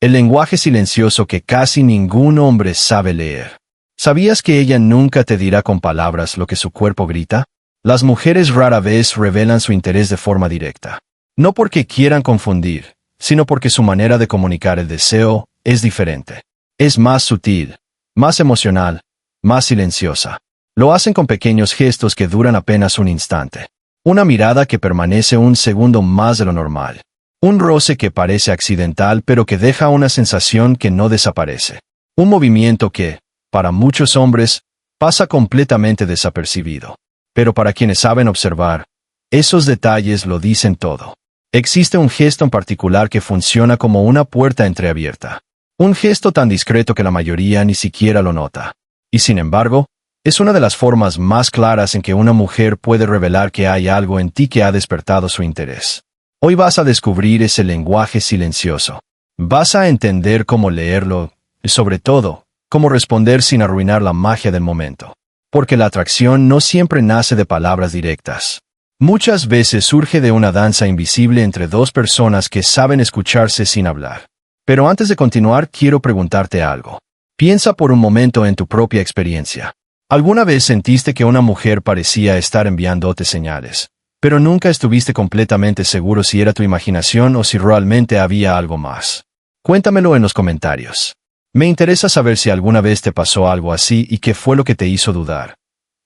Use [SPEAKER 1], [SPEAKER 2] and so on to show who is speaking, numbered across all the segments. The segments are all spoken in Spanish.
[SPEAKER 1] El lenguaje silencioso que casi ningún hombre sabe leer. ¿Sabías que ella nunca te dirá con palabras lo que su cuerpo grita? Las mujeres rara vez revelan su interés de forma directa. No porque quieran confundir, sino porque su manera de comunicar el deseo es diferente. Es más sutil, más emocional, más silenciosa. Lo hacen con pequeños gestos que duran apenas un instante. Una mirada que permanece un segundo más de lo normal. Un roce que parece accidental pero que deja una sensación que no desaparece. Un movimiento que, para muchos hombres, pasa completamente desapercibido. Pero para quienes saben observar, esos detalles lo dicen todo. Existe un gesto en particular que funciona como una puerta entreabierta. Un gesto tan discreto que la mayoría ni siquiera lo nota. Y sin embargo, es una de las formas más claras en que una mujer puede revelar que hay algo en ti que ha despertado su interés. Hoy vas a descubrir ese lenguaje silencioso. Vas a entender cómo leerlo, y sobre todo, cómo responder sin arruinar la magia del momento. Porque la atracción no siempre nace de palabras directas. Muchas veces surge de una danza invisible entre dos personas que saben escucharse sin hablar. Pero antes de continuar, quiero preguntarte algo. Piensa por un momento en tu propia experiencia. ¿Alguna vez sentiste que una mujer parecía estar enviándote señales, pero nunca estuviste completamente seguro si era tu imaginación o si realmente había algo más? Cuéntamelo en los comentarios. Me interesa saber si alguna vez te pasó algo así y qué fue lo que te hizo dudar.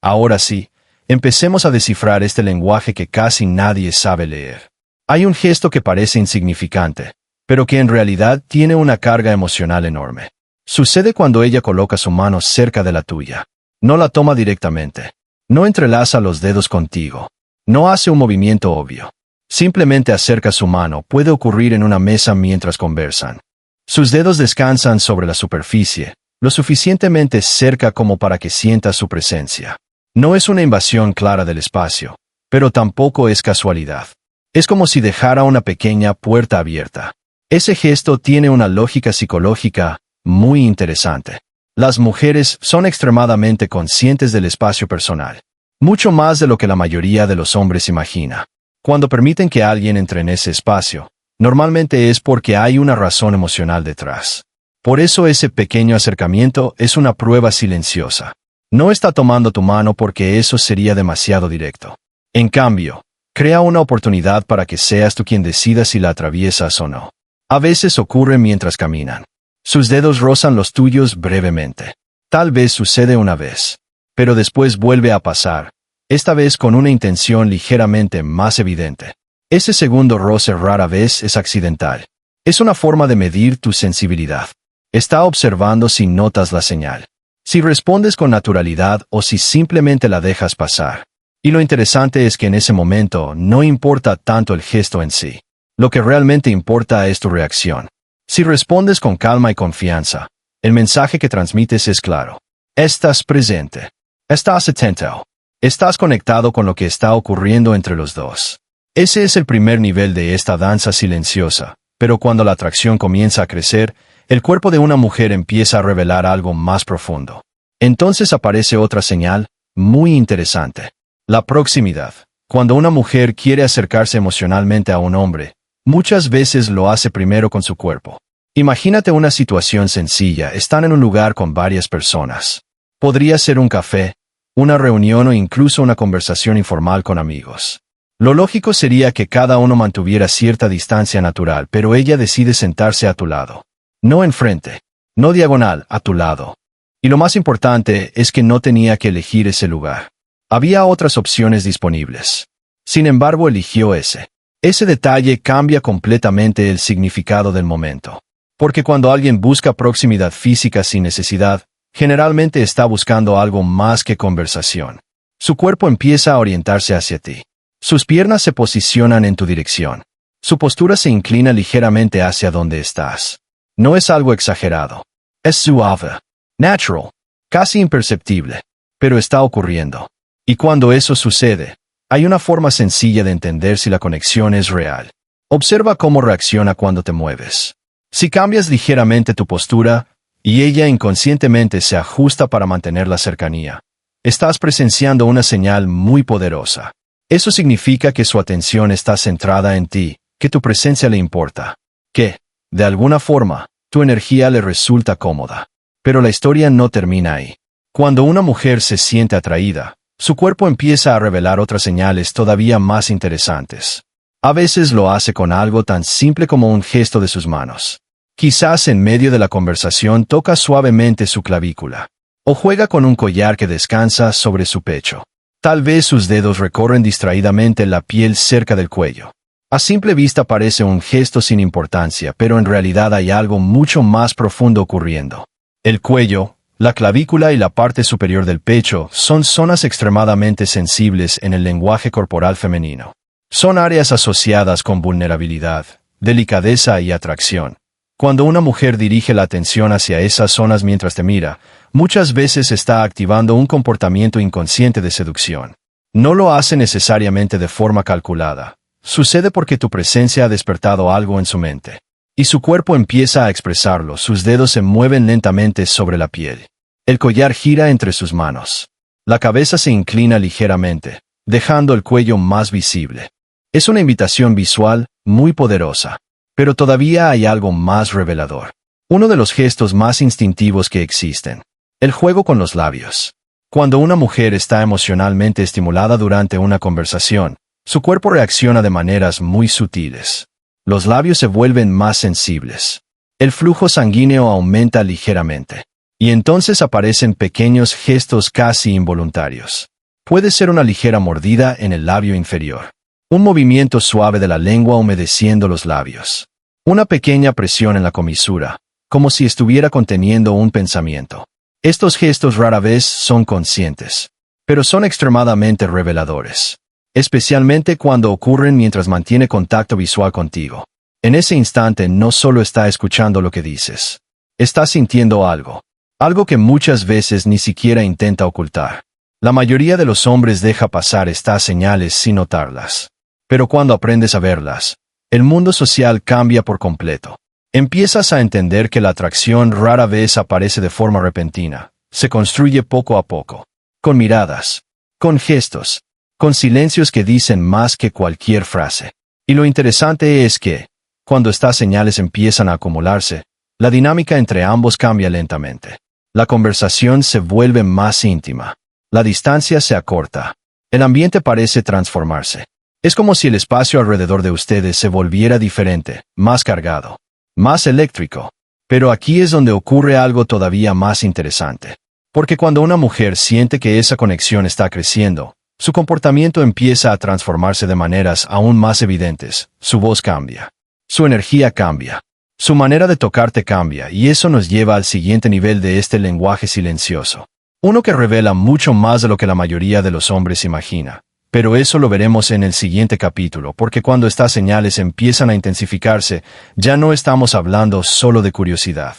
[SPEAKER 1] Ahora sí, empecemos a descifrar este lenguaje que casi nadie sabe leer. Hay un gesto que parece insignificante, pero que en realidad tiene una carga emocional enorme. Sucede cuando ella coloca su mano cerca de la tuya. No la toma directamente. No entrelaza los dedos contigo. No hace un movimiento obvio. Simplemente acerca su mano. Puede ocurrir en una mesa mientras conversan. Sus dedos descansan sobre la superficie, lo suficientemente cerca como para que sientas su presencia. No es una invasión clara del espacio, pero tampoco es casualidad. Es como si dejara una pequeña puerta abierta. Ese gesto tiene una lógica psicológica muy interesante. Las mujeres son extremadamente conscientes del espacio personal. Mucho más de lo que la mayoría de los hombres imagina. Cuando permiten que alguien entre en ese espacio, normalmente es porque hay una razón emocional detrás. Por eso ese pequeño acercamiento es una prueba silenciosa. No está tomando tu mano porque eso sería demasiado directo. En cambio, crea una oportunidad para que seas tú quien decida si la atraviesas o no. A veces ocurre mientras caminan. Sus dedos rozan los tuyos brevemente. Tal vez sucede una vez. Pero después vuelve a pasar, esta vez con una intención ligeramente más evidente. Ese segundo roce rara vez es accidental. Es una forma de medir tu sensibilidad. Está observando si notas la señal. Si respondes con naturalidad o si simplemente la dejas pasar. Y lo interesante es que en ese momento no importa tanto el gesto en sí. Lo que realmente importa es tu reacción. Si respondes con calma y confianza, el mensaje que transmites es claro. Estás presente. Estás atento. Estás conectado con lo que está ocurriendo entre los dos. Ese es el primer nivel de esta danza silenciosa, pero cuando la atracción comienza a crecer, el cuerpo de una mujer empieza a revelar algo más profundo. Entonces aparece otra señal, muy interesante. La proximidad. Cuando una mujer quiere acercarse emocionalmente a un hombre, muchas veces lo hace primero con su cuerpo. Imagínate una situación sencilla, están en un lugar con varias personas. Podría ser un café, una reunión o incluso una conversación informal con amigos. Lo lógico sería que cada uno mantuviera cierta distancia natural, pero ella decide sentarse a tu lado. No enfrente, no diagonal, a tu lado. Y lo más importante es que no tenía que elegir ese lugar. Había otras opciones disponibles. Sin embargo, eligió ese. Ese detalle cambia completamente el significado del momento. Porque cuando alguien busca proximidad física sin necesidad, generalmente está buscando algo más que conversación. Su cuerpo empieza a orientarse hacia ti. Sus piernas se posicionan en tu dirección. Su postura se inclina ligeramente hacia donde estás. No es algo exagerado. Es suave, natural, casi imperceptible, pero está ocurriendo. Y cuando eso sucede, hay una forma sencilla de entender si la conexión es real. Observa cómo reacciona cuando te mueves. Si cambias ligeramente tu postura, y ella inconscientemente se ajusta para mantener la cercanía, estás presenciando una señal muy poderosa. Eso significa que su atención está centrada en ti, que tu presencia le importa, que, de alguna forma, Tu energía le resulta cómoda. Pero la historia no termina ahí. Cuando una mujer se siente atraída, su cuerpo empieza a revelar otras señales todavía más interesantes. A veces lo hace con algo tan simple como un gesto de sus manos. Quizás en medio de la conversación toca suavemente su clavícula. O juega con un collar que descansa sobre su pecho. Tal vez sus dedos recorren distraídamente la piel cerca del cuello. A simple vista parece un gesto sin importancia, pero en realidad hay algo mucho más profundo ocurriendo. El cuello, la clavícula y la parte superior del pecho son zonas extremadamente sensibles en el lenguaje corporal femenino. Son áreas asociadas con vulnerabilidad, delicadeza y atracción. Cuando una mujer dirige la atención hacia esas zonas mientras te mira, muchas veces está activando un comportamiento inconsciente de seducción. No lo hace necesariamente de forma calculada. Sucede porque tu presencia ha despertado algo en su mente. Y su cuerpo empieza a expresarlo, sus dedos se mueven lentamente sobre la piel. El collar gira entre sus manos. La cabeza se inclina ligeramente, dejando el cuello más visible. Es una invitación visual muy poderosa. Pero todavía hay algo más revelador. Uno de los gestos más instintivos que existen. El juego con los labios. Cuando una mujer está emocionalmente estimulada durante una conversación, su cuerpo reacciona de maneras muy sutiles. Los labios se vuelven más sensibles. El flujo sanguíneo aumenta ligeramente. Y entonces aparecen pequeños gestos casi involuntarios. Puede ser una ligera mordida en el labio inferior. Un movimiento suave de la lengua humedeciendo los labios. Una pequeña presión en la comisura, como si estuviera conteniendo un pensamiento. Estos gestos rara vez son conscientes, pero son extremadamente reveladores. Especialmente cuando ocurren mientras mantiene contacto visual contigo. En ese instante no solo está escuchando lo que dices. Está sintiendo algo. Algo que muchas veces ni siquiera intenta ocultar. La mayoría de los hombres deja pasar estas señales sin notarlas. Pero cuando aprendes a verlas, el mundo social cambia por completo. Empiezas a entender que la atracción rara vez aparece de forma repentina, se construye poco a poco, con miradas, con gestos, con silencios que dicen más que cualquier frase. Y lo interesante es que, cuando estas señales empiezan a acumularse, la dinámica entre ambos cambia lentamente. La conversación se vuelve más íntima. La distancia se acorta. El ambiente parece transformarse. Es como si el espacio alrededor de ustedes se volviera diferente, más cargado, más eléctrico. Pero aquí es donde ocurre algo todavía más interesante. Porque cuando una mujer siente que esa conexión está creciendo, su comportamiento empieza a transformarse de maneras aún más evidentes. Su voz cambia. Su energía cambia. Su manera de tocarte cambia y eso nos lleva al siguiente nivel de este lenguaje silencioso. Uno que revela mucho más de lo que la mayoría de los hombres imagina. Pero eso lo veremos en el siguiente capítulo, porque cuando estas señales empiezan a intensificarse, ya no estamos hablando solo de curiosidad.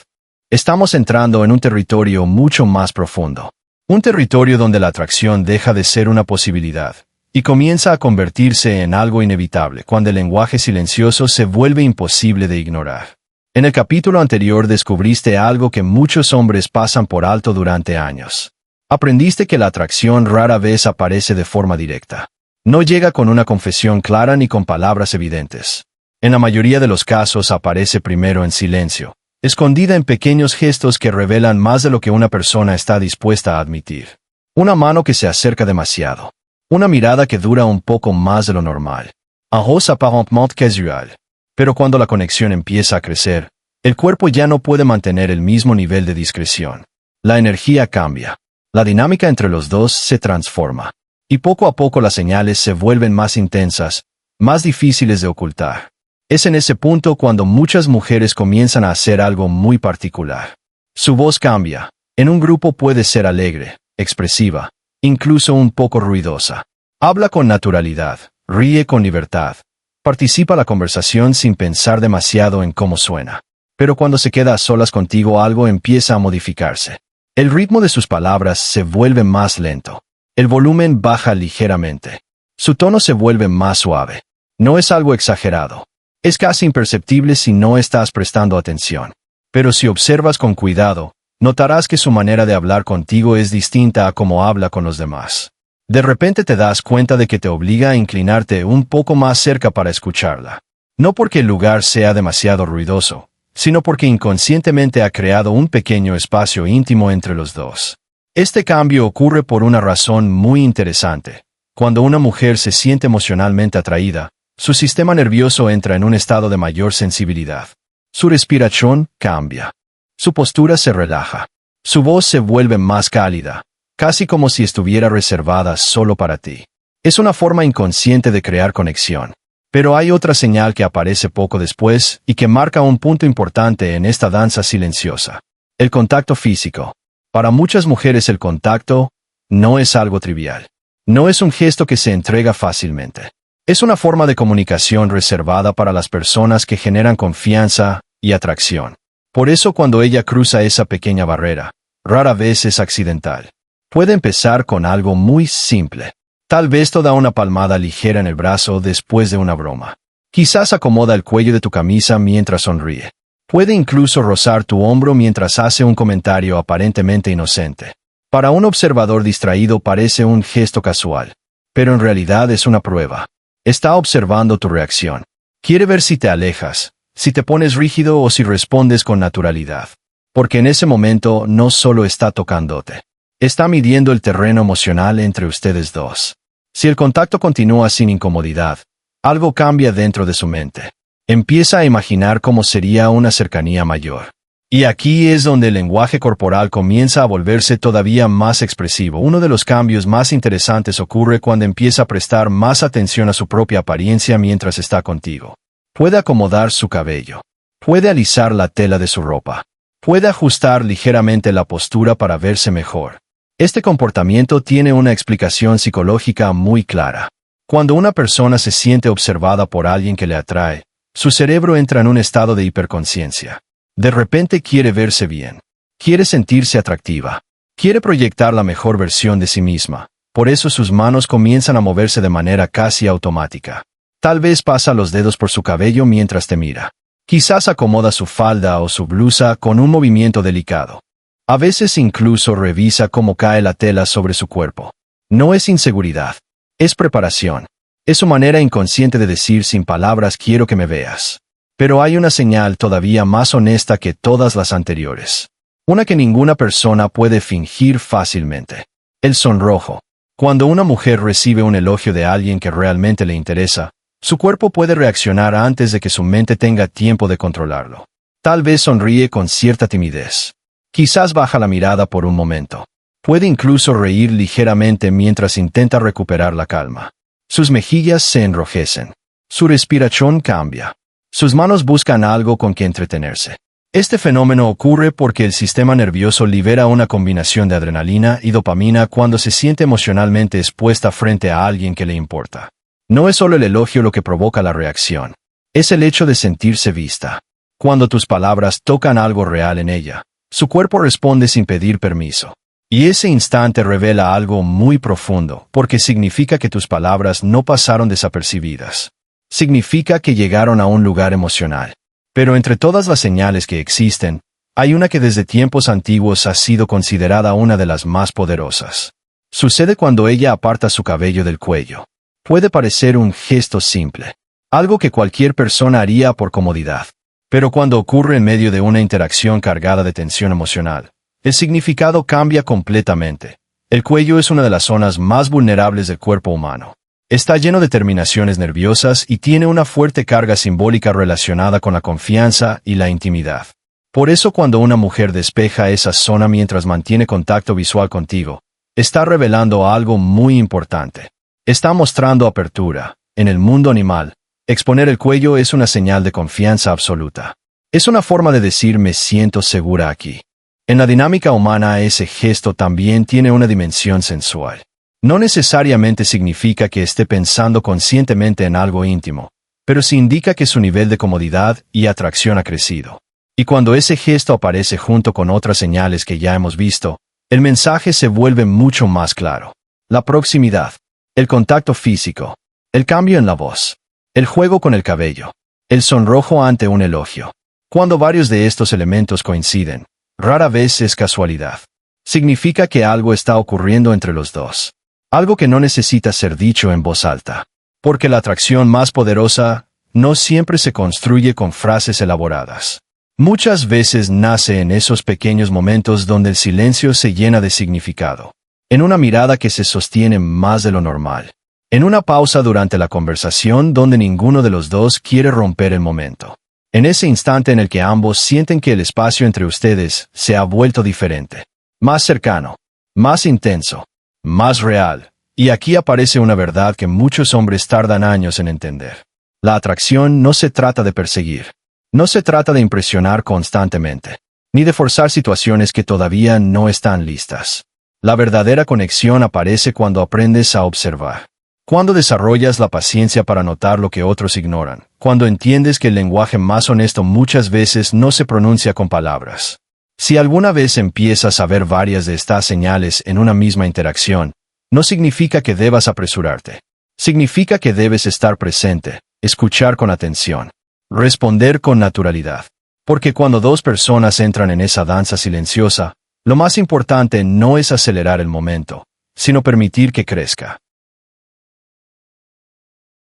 [SPEAKER 1] Estamos entrando en un territorio mucho más profundo. Un territorio donde la atracción deja de ser una posibilidad, y comienza a convertirse en algo inevitable cuando el lenguaje silencioso se vuelve imposible de ignorar. En el capítulo anterior descubriste algo que muchos hombres pasan por alto durante años. Aprendiste que la atracción rara vez aparece de forma directa. No llega con una confesión clara ni con palabras evidentes. En la mayoría de los casos aparece primero en silencio, escondida en pequeños gestos que revelan más de lo que una persona está dispuesta a admitir. Una mano que se acerca demasiado. Una mirada que dura un poco más de lo normal. Un rose apparentement casual. Pero cuando la conexión empieza a crecer, el cuerpo ya no puede mantener el mismo nivel de discreción. La energía cambia. La dinámica entre los dos se transforma. Y poco a poco las señales se vuelven más intensas, más difíciles de ocultar. Es en ese punto cuando muchas mujeres comienzan a hacer algo muy particular. Su voz cambia. En un grupo puede ser alegre, expresiva, incluso un poco ruidosa. Habla con naturalidad, ríe con libertad. Participa en la conversación sin pensar demasiado en cómo suena. Pero cuando se queda a solas contigo algo empieza a modificarse. El ritmo de sus palabras se vuelve más lento. El volumen baja ligeramente. Su tono se vuelve más suave. No es algo exagerado. Es casi imperceptible si no estás prestando atención. Pero si observas con cuidado, notarás que su manera de hablar contigo es distinta a cómo habla con los demás. De repente te das cuenta de que te obliga a inclinarte un poco más cerca para escucharla. No porque el lugar sea demasiado ruidoso, sino porque inconscientemente ha creado un pequeño espacio íntimo entre los dos. Este cambio ocurre por una razón muy interesante. Cuando una mujer se siente emocionalmente atraída, su sistema nervioso entra en un estado de mayor sensibilidad. Su respiración cambia. Su postura se relaja. Su voz se vuelve más cálida, casi como si estuviera reservada solo para ti. Es una forma inconsciente de crear conexión. Pero hay otra señal que aparece poco después y que marca un punto importante en esta danza silenciosa. El contacto físico. Para muchas mujeres el contacto no es algo trivial. No es un gesto que se entrega fácilmente. Es una forma de comunicación reservada para las personas que generan confianza y atracción. Por eso cuando ella cruza esa pequeña barrera, rara vez es accidental. Puede empezar con algo muy simple. Tal vez te da una palmada ligera en el brazo después de una broma. Quizás acomoda el cuello de tu camisa mientras sonríe. Puede incluso rozar tu hombro mientras hace un comentario aparentemente inocente. Para un observador distraído parece un gesto casual, pero en realidad es una prueba. Está observando tu reacción. Quiere ver si te alejas, si te pones rígido o si respondes con naturalidad. Porque en ese momento no solo está tocándote. Está midiendo el terreno emocional entre ustedes dos. Si el contacto continúa sin incomodidad, algo cambia dentro de su mente. Empieza a imaginar cómo sería una cercanía mayor. Y aquí es donde el lenguaje corporal comienza a volverse todavía más expresivo. Uno de los cambios más interesantes ocurre cuando empieza a prestar más atención a su propia apariencia mientras está contigo. Puede acomodar su cabello. Puede alisar la tela de su ropa. Puede ajustar ligeramente la postura para verse mejor. Este comportamiento tiene una explicación psicológica muy clara. Cuando una persona se siente observada por alguien que le atrae, su cerebro entra en un estado de hiperconciencia. De repente quiere verse bien. Quiere sentirse atractiva. Quiere proyectar la mejor versión de sí misma. Por eso sus manos comienzan a moverse de manera casi automática. Tal vez pasa los dedos por su cabello mientras te mira. Quizás acomoda su falda o su blusa con un movimiento delicado. A veces incluso revisa cómo cae la tela sobre su cuerpo. No es inseguridad. Es preparación. Es su manera inconsciente de decir sin palabras quiero que me veas. Pero hay una señal todavía más honesta que todas las anteriores. Una que ninguna persona puede fingir fácilmente. El sonrojo. Cuando una mujer recibe un elogio de alguien que realmente le interesa, su cuerpo puede reaccionar antes de que su mente tenga tiempo de controlarlo. Tal vez sonríe con cierta timidez. Quizás baja la mirada por un momento. Puede incluso reír ligeramente mientras intenta recuperar la calma. Sus mejillas se enrojecen. Su respiración cambia. Sus manos buscan algo con que entretenerse. Este fenómeno ocurre porque el sistema nervioso libera una combinación de adrenalina y dopamina cuando se siente emocionalmente expuesta frente a alguien que le importa. No es solo el elogio lo que provoca la reacción. Es el hecho de sentirse vista. Cuando tus palabras tocan algo real en ella, su cuerpo responde sin pedir permiso. Y ese instante revela algo muy profundo, porque significa que tus palabras no pasaron desapercibidas. Significa que llegaron a un lugar emocional. Pero entre todas las señales que existen, hay una que desde tiempos antiguos ha sido considerada una de las más poderosas. Sucede cuando ella aparta su cabello del cuello. Puede parecer un gesto simple, algo que cualquier persona haría por comodidad. Pero cuando ocurre en medio de una interacción cargada de tensión emocional, el significado cambia completamente. El cuello es una de las zonas más vulnerables del cuerpo humano. Está lleno de terminaciones nerviosas y tiene una fuerte carga simbólica relacionada con la confianza y la intimidad. Por eso cuando una mujer despeja esa zona mientras mantiene contacto visual contigo, está revelando algo muy importante. Está mostrando apertura. En el mundo animal, exponer el cuello es una señal de confianza absoluta. Es una forma de decir me siento segura aquí. En la dinámica humana ese gesto también tiene una dimensión sensual. No necesariamente significa que esté pensando conscientemente en algo íntimo, pero sí indica que su nivel de comodidad y atracción ha crecido. Y cuando ese gesto aparece junto con otras señales que ya hemos visto, el mensaje se vuelve mucho más claro. La proximidad, el contacto físico, el cambio en la voz, el juego con el cabello, el sonrojo ante un elogio. Cuando varios de estos elementos coinciden, rara vez es casualidad. Significa que algo está ocurriendo entre los dos. Algo que no necesita ser dicho en voz alta. Porque la atracción más poderosa no siempre se construye con frases elaboradas. Muchas veces nace en esos pequeños momentos donde el silencio se llena de significado. En una mirada que se sostiene más de lo normal. En una pausa durante la conversación donde ninguno de los dos quiere romper el momento. En ese instante en el que ambos sienten que el espacio entre ustedes se ha vuelto diferente. Más cercano. Más intenso. Más real. Y aquí aparece una verdad que muchos hombres tardan años en entender. La atracción no se trata de perseguir. No se trata de impresionar constantemente. Ni de forzar situaciones que todavía no están listas. La verdadera conexión aparece cuando aprendes a observar. Cuando desarrollas la paciencia para notar lo que otros ignoran. Cuando entiendes que el lenguaje más honesto muchas veces no se pronuncia con palabras. Si alguna vez empiezas a ver varias de estas señales en una misma interacción, no significa que debas apresurarte. Significa que debes estar presente, escuchar con atención, responder con naturalidad. Porque cuando dos personas entran en esa danza silenciosa, lo más importante no es acelerar el momento, sino permitir que crezca.